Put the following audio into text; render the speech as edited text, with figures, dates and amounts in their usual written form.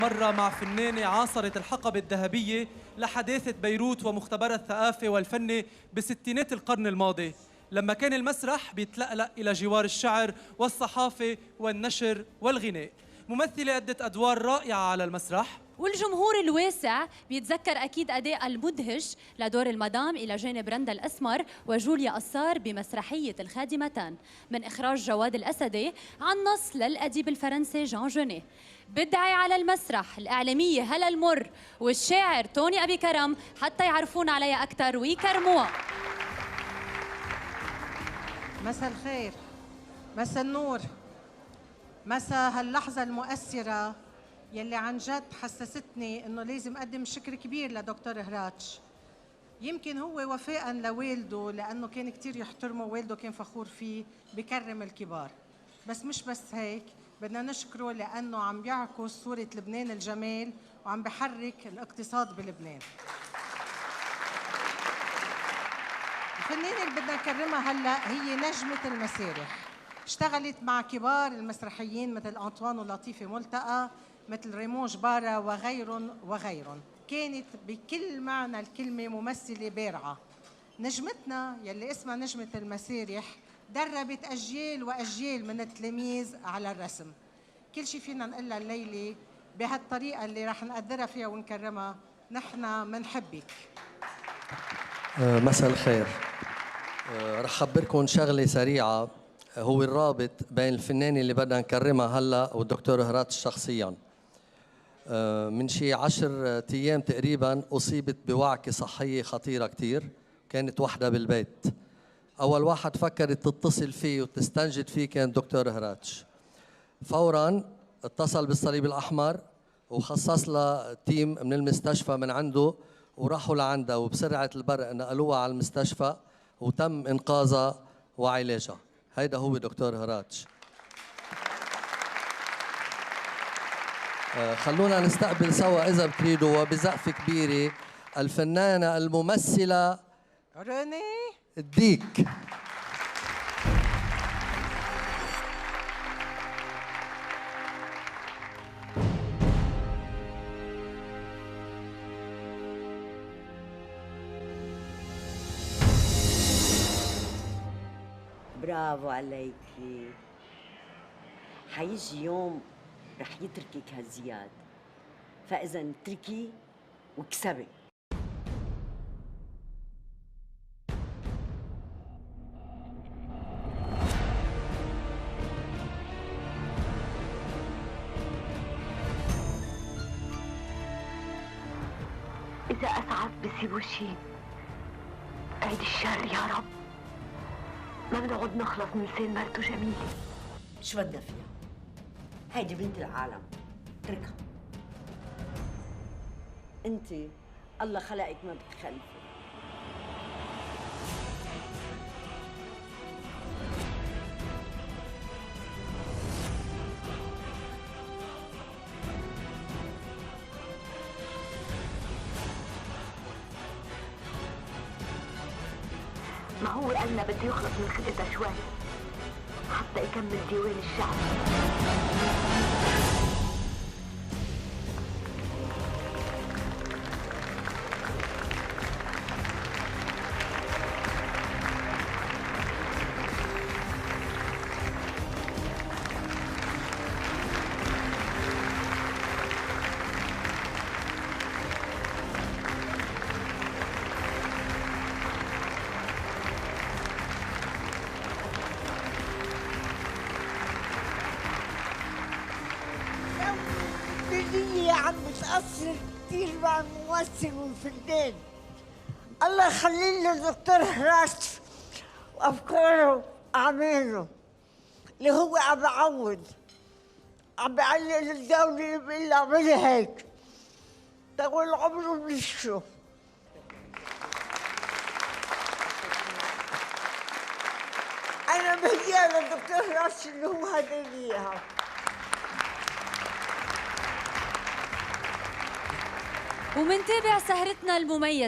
مرة مع فنانة عاصرت الحقبة الذهبية لحداثة بيروت ومختبرها الثقافي والفني بستينات القرن الماضي، لما كان المسرح بيتلألأ إلى جوار الشعر والصحافة والنشر والغناء. ممثلة أدت أدوار رائعة على المسرح، والجمهور الواسع بيتذكر أكيد أداء المدهش لدور المدام إلى جانب رندا الأسمر وجوليا قصار بمسرحية الخادمتان من إخراج جواد الأسدي عن نص للأديب الفرنسي جان جوني. بدعي على المسرح الإعلامية هلا المر والشاعر توني أبي كرم حتى يعرفون عليها أكثر ويكرموها. مساء الخير، مساء النور، مساء هاللحظة المؤثرة يلي عن جد حسستني انه لازم اقدم شكر كبير لدكتور هراتش. يمكن هو وفاء لوالده لانه كان كثير يحترمه، والده كان فخور فيه، بكرم الكبار. بس مش هيك، بدنا نشكره لانه عم بيعكس صورة لبنان الجمال وعم بحرك الاقتصاد بلبنان. الفنانة اللي بدنا نكرمها هلا هي نجمة المسارح، اشتغلت مع كبار المسرحيين مثل أنطوان ولطيفة ملتقى، مثل ريمون جبارة وغيرهم. كانت بكل معنى الكلمة ممثلة بارعة. نجمتنا يلي اسمها نجمة المسارح دربت أجيال وأجيال من التلاميذ على الرسم. كل شيء فينا نقلها الليلة بهالطريقة اللي رح نقدرها فيها ونكرمها. نحن منحبك. مساء الخير. رح خبركم شغلة سريعة، هو الرابط بين الفنانة اللي بدنا نكرمها هلا والدكتور هراتش شخصيا. من شي 10 أيام تقريبا أصيبت بوعكة صحية خطيرة كتير، كانت وحدة بالبيت. أول واحد فكرت تتصل فيه وتستنجد فيه كان دكتور هراتش. فورا اتصل بالصليب الأحمر وخصص لها تيم من المستشفى من عنده وراحوا لعندها، وبسرعة البرق نقلوها على المستشفى وتم إنقاذها وعلاجها. هيدا هو دكتور هراتش. خلونا نستقبل سوا إذا بتريدوا وبزقفة كبيرة الفنانة الممثلة روني الديك. برافو عليكي. حيجي يوم رح يتركك هالزياد، فإذا اتركي واكسبي. إذا أسعد بسيبوا شي، عيد الشر يا رب. ما بنقعد نخلص من لسان مرته جميلة. شو بدنا فيها؟ هيدي بنت العالم، اتركها. انت الله خلقك ما بتخلفي. ما هو قالنا بده يخلص من خدتها شوي حتى يكمل ديوان الشعب. يا عم متأثر كثير مع الممثل والفنان. الله يخلي له الدكتور هراتش وأفكاره وأعماله اللي هو عم بعود، عم بعلق الدولة بيقول لها اعملي هيك طول عمره بنشره. أنا مهدية للدكتور هراتش اللي هو هداني إياها. ومنتابع سهرتنا المميزة.